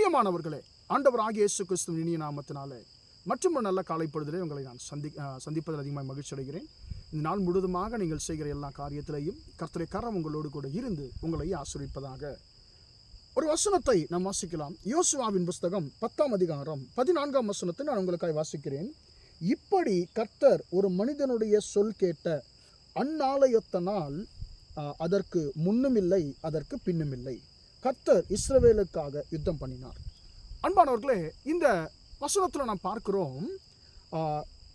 பிரியமானவர்களே, ஆண்டவராகிய இயேசு கிறிஸ்துவின் இனிய நாமத்தினாலே மற்றும் ஒரு நல்ல காலை பொழுதிலே உங்களை நான் சந்திப்பதில் அதிகமாக மகிழ்ச்சி அடைகிறேன். இந்த நாள் முழுவதுமாக நீங்கள் செய்கிற எல்லா காரியத்திலையும் கர்த்தருடைய கரம் உங்களோடு கூட இருந்து உங்களை ஆசீர்வதிப்பதாக. ஒரு வசனத்தை நாம் வாசிக்கலாம். யோசுவாவின் புஸ்தகம் 10ஆம் அதிகாரம் 14ஆம் வசனத்தை நான் உங்களுக்காக வாசிக்கிறேன். இப்படி கர்த்தர் ஒரு மனிதனுடைய சொல் கேட்ட அந்நாளையொத்த நாள் அதற்கு முன்னும் இல்லை, அதற்கு பின்னும் இல்லை. கர்த்தர் இஸ்ரவேலுக்காக யுத்தம் பண்ணினார். அன்பானவர்களே, இந்த வசனத்தில் நாம் பார்க்கிறோம்,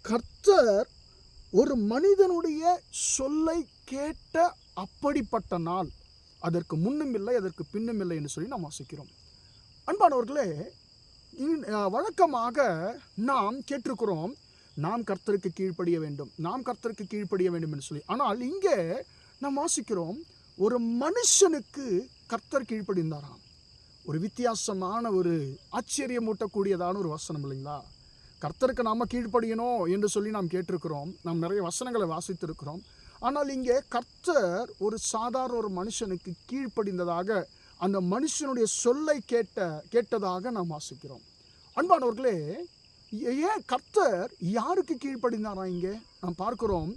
கர்த்தர் ஒரு மனிதனுடைய சொல்லை கேட்ட அப்படிப்பட்ட நாள் அதற்கு முன்னும் இல்லை, அதற்கு பின்னும் இல்லை என்று சொல்லி நாம் வாசிக்கிறோம். அன்பானவர்களே, வழக்கமாக நாம் கேட்டிருக்கிறோம், நாம் கர்த்தருக்கு கீழ்ப்படிய வேண்டும், நாம் கர்த்தருக்கு கீழ்ப்படிய வேண்டும் என்று சொல்லி. ஆனால் இங்கே நாம் வாசிக்கிறோம், ஒரு மனுஷனுக்கு கர்த்தர் கீழ்ப்படிந்தாராம். ஒரு வித்தியாசமான, ஒரு ஆச்சரியமூட்டக்கூடியதான ஒரு வசனம் இல்லைங்களா? கர்த்தருக்கு நாம் கீழ்ப்படியணும் என்று சொல்லி நாம் கேட்டிருக்கிறோம், நாம் நிறைய வசனங்களை வாசித்திருக்கிறோம். ஆனால் இங்கே கர்த்தர் ஒரு சாதாரண ஒரு மனுஷனுக்கு கீழ்ப்படிந்ததாக, அந்த மனுஷனுடைய சொல்லை கேட்டதாக நாம் வாசிக்கிறோம். அன்பானவர்களே, ஏன் கர்த்தர் யாருக்கு கீழ்ப்படிந்தாரா? இங்கே நாம் பார்க்கிறோம்,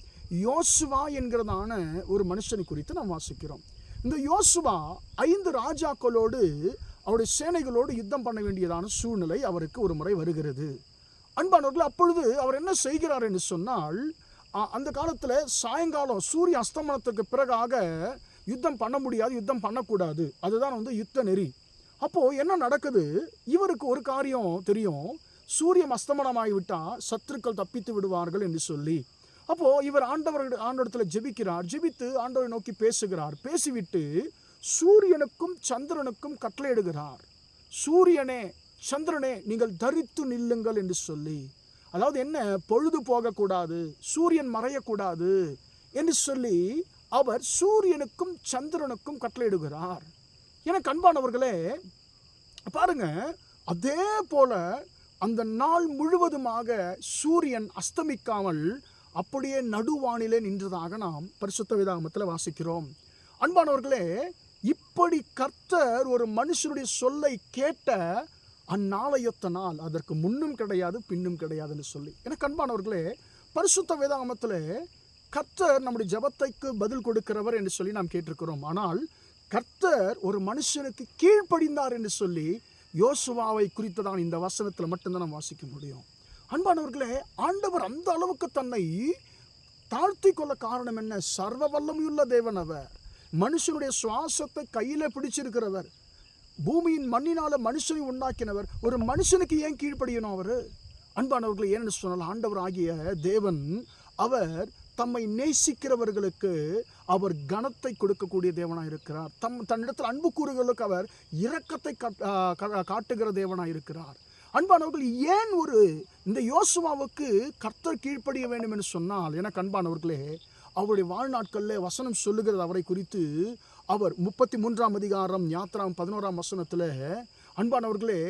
யோசுவா என்கிறதான ஒரு மனுஷனை குறித்து நாம் வாசிக்கிறோம். இந்த யோசுவா 5 ராஜாக்களோடு அவருடைய சேனைகளோடு யுத்தம் பண்ண வேண்டியதான சூழ்நிலை அவருக்கு ஒரு முறை வருகிறது. அன்பானவர்கள், அப்பொழுது அவர் என்ன செய்கிறார் என்று சொன்னால், அந்த காலத்தில் சாயங்காலம் சூரிய அஸ்தமனத்துக்கு பிறகாக யுத்தம் பண்ண முடியாது, யுத்தம் பண்ணக்கூடாது, அதுதான் யுத்த நெறி. அப்போது என்ன நடக்குது, இவருக்கு ஒரு காரியம் தெரியும், சூரியன் அஸ்தமனமாகிவிட்டால் சத்துருக்கள் தப்பித்து விடுவார்கள் என்று சொல்லி. அப்போது இவர் ஆண்டவரிடத்தில் ஜெபிக்கிறார். ஜெபித்து ஆண்டவரை நோக்கி பேசுகிறார். பேசிவிட்டு சூரியனுக்கும் சந்திரனுக்கும் கட்டளையிடுகிறார், சூரியனே சந்திரனே நீங்கள் தரித்து நில்லுங்கள் என்று சொல்லி. அதாவது என்ன, பொழுது போகக்கூடாது, சூரியன் மறையக்கூடாது என்று சொல்லி அவர் சூரியனுக்கும் சந்திரனுக்கும் கட்டளையிடுகிறார். எனக்கு அன்பானவர்களே, பாருங்க, அதே போல அந்த நாள் முழுவதுமாக சூரியன் அஸ்தமிக்காமல் அப்படியே நடுவானிலே நின்றதாக நாம் பரிசுத்த வேதாகமத்தில் வாசிக்கிறோம். அன்பானவர்களே, இப்படி கர்த்தர் ஒரு மனுஷனுடைய சொல்லை கேட்ட அந்நாளையொத்த நாள் அதற்கு முன்னும் கிடையாது, பின்னும் கிடையாதுன்னு சொல்லி. எனக்கு அன்பானவர்களே, பரிசுத்த வேதாகமத்தில் கர்த்தர் நம்முடைய ஜெபத்தைக்கு பதில் கொடுக்கிறவர் என்று சொல்லி நாம் கேட்டிருக்கிறோம். ஆனால் கர்த்தர் ஒரு மனுஷனுக்கு கீழ்ப்படிந்தார் என்று சொல்லி யோசுவாவை குறித்ததான் இந்த வசனத்தில் மட்டும்தான் நாம் வாசிக்க முடியும். அன்பானவர்களே, ஆண்டவர் அந்த அளவுக்கு தன்னை தாழ்த்தி கொள்ள காரணம் என்ன? சர்வ வல்லமையுள்ள தேவன் அவர். மனுஷனுடைய சுவாசத்தை கையில் பிடிச்சிருக்கிறவர், பூமியின் மண்ணினால மனுஷனை உண்டாக்கினவர். ஒரு மனுஷனுக்கு ஏன் கீழ்ப்படியணும் அவர்? அன்பானவர்களே, ஏன்னு சொன்னால், ஆண்டவர் ஆகிய தேவன் அவர் தம்மை நேசிக்கிறவர்களுக்கு அவர் கனத்தை கொடுக்கக்கூடிய தேவனாக இருக்கிறார். தன்னிடத்தில் அன்பு கூறுகளுக்கு அவர் இரக்கத்தை காட்டுகிற தேவனாக இருக்கிறார். அன்பானவர்கள், ஏன் இந்த யோசுவாவுக்கு கர்த்தர் கீழ்ப்படிய வேண்டும் என்று சொன்னால், எனக்கு அன்பானவர்களே, அவருடைய வாழ்நாட்களில் வசனம் சொல்லுகிறது அவரை குறித்து. அவர் 33ஆம் அதிகாரம் யாத்திராம் 11ஆம் வசனத்தில், அன்பானவர்களே,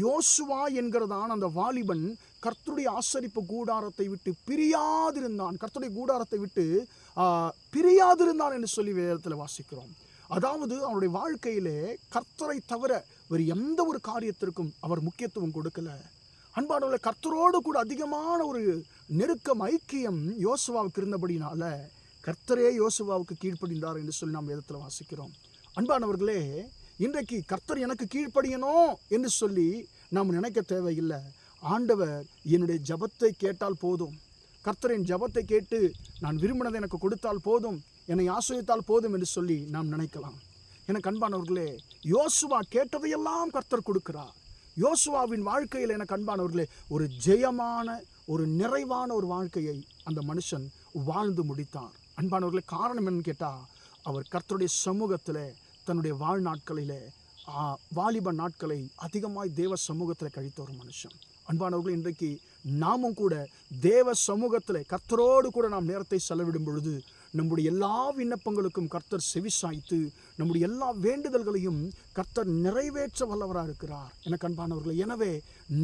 யோசுவா என்கிறதான அந்த வாலிபன் கர்த்தருடைய ஆசரிப்பு கூடாரத்தை விட்டு பிரியாதிருந்தான், கர்த்தருடைய கூடாரத்தை விட்டு பிரியாதிருந்தான் என்று சொல்லி வேதத்தில் வாசிக்கிறோம். அதாவது அவருடைய வாழ்க்கையிலே கர்த்தரை தவிர வேறு எந்த ஒரு காரியத்திற்கும் அவர் முக்கியத்துவம் கொடுக்கல. அன்பானவர்களே, கர்த்தரோடு கூட அதிகமான ஒரு நெருக்கம், ஐக்கியம் யோசுவாவுக்கு இருந்தபடினால கர்த்தரே யோசுவாவுக்கு கீழ்ப்படிந்தார் என்று சொல்லி நாம் வேதத்தில் வாசிக்கிறோம். அன்பானவர்களே, இன்றைக்கு கர்த்தர் எனக்கு கீழ்ப்படியணும் என்று சொல்லி நாம் நினைக்க தேவையில்லை. ஆண்டவர் என்னுடைய ஜபத்தை கேட்டால் போதும், கர்த்தர் என் ஜபத்தை கேட்டு நான் விரும்பினதை எனக்கு கொடுத்தால் போதும், என்னை ஆசிரியத்தால் போதும் என்று சொல்லி நாம் நினைக்கலாம். எனக்கு அன்பானவர்களே, யோசுவா கேட்டதையெல்லாம் கர்த்தர் கொடுக்கிறார். யோசுவாவின் வாழ்க்கையில் எனக்கு அன்பானவர்களே, ஒரு ஜெயமான, ஒரு நிறைவான ஒரு வாழ்க்கையை அந்த மனுஷன் வாழ்ந்து முடித்தார். அன்பானவர்களே, காரணம் என்னன்னு கேட்டால், அவர் கர்த்தருடைய சமூகத்தில் தன்னுடைய வாழ்நாட்களிலே வாலிப நாட்களை அதிகமாய் தேவ சமூகத்தில் கழித்த ஒரு மனுஷன். அன்பானவர்கள், இன்றைக்கு நாமும் கூட தேவ சமூகத்தில் கர்த்தரோடு கூட நாம் நேரத்தை செலவிடும் பொழுது நம்முடைய எல்லா விண்ணப்பங்களுக்கும் கர்த்தர் செவிசாய்த்து நம்முடைய எல்லா வேண்டுதல்களையும் கர்த்தர் நிறைவேற்ற வல்லவராக இருக்கிறார். எனக்கு அன்பானவர்களே, எனவே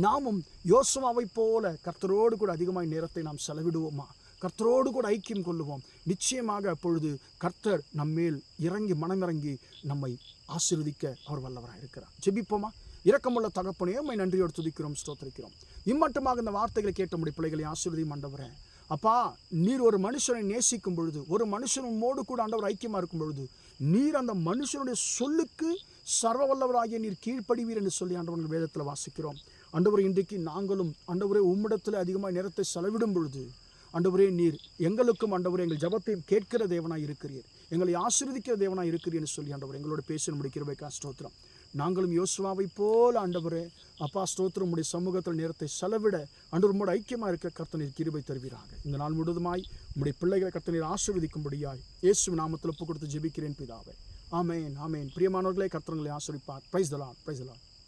நாமும் யோசுவாவை போல கர்த்தரோடு கூட அதிகமாய் நேரத்தை நாம் செலவிடுவோமா? கர்த்தரோடு கூட ஐக்கியம் கொள்ளுவோம். நிச்சயமாக அப்பொழுது கர்த்தர் நம்மேல் இறங்கி மனமிறங்கி நம்மை ஆசீர்வதிக்க அவர் வல்லவராக இருக்கிறார். ஜெபிப்போமா? இரக்கமுள்ள தகப்பனே, உம்மை நன்றியோடு துதிக்கிறோம், ஸ்தோத்திரிக்கிறோம். இம்மட்டுமாக இந்த வார்த்தைகளை கேட்ட முடிய பிள்ளைகளை ஆசீர்வதியும் ஆண்டவரே. அப்பா, நீர் ஒரு மனுஷனை நேசிக்கும் பொழுது, ஒரு மனுஷன் உம்மோடு கூட ஆண்டவர் ஐக்கியமாக இருக்கும் பொழுது, நீர் அந்த மனுஷனுடைய சொல்லுக்கு சர்வ வல்லவராகிய நீர் கீழ்ப்படிவீர் என்று சொல்லி ஆண்டவர்கள் வேதத்தில் வாசிக்கிறோம். ஆண்டவரே, இன்றைக்கு நாங்களும் ஆண்டவரே உம்மிடத்தில் அதிகமாக நேரத்தை செலவிடும் பொழுது ஆண்டவரே, நீர் எங்களுக்கும் ஆண்டவரே எங்கள் ஜபத்தையும் கேட்கிற தேவனாய் இருக்கிறீர், எங்களை ஆசீர்வதிக்கிற தேவனாய் இருக்கிறீர் என்று சொல்லி ஆண்டவர் எங்களோட பேச முடிக்கிறவைக்கா ஸ்தோத்திரம். நாங்களும் யோசுவாவை போல ஆண்டவரே அப்பா ஸ்தோத்திரம் உடைய சமூகத்தில் நேரத்தை செலவிட ஆண்டவர் உம்மோடு ஐக்கியமாக இருக்க கர்த்தர் கிருபை தருவீராக. இந்த நாள் முழுவதுமாய் உம்முடைய பிள்ளைகளை கர்த்தர் ஆசீர்வதிக்கும்படியாய் இயேசு நாமத்தில் ஒப்பு கொடுத்து ஜெபிக்கிறேன் பிதாவே. ஆமேன், ஆமேன். பிரியமானவர்களே, கர்த்தர் உங்களை ஆசீர்வதிப்பார். Praise the Lord, praise the Lord.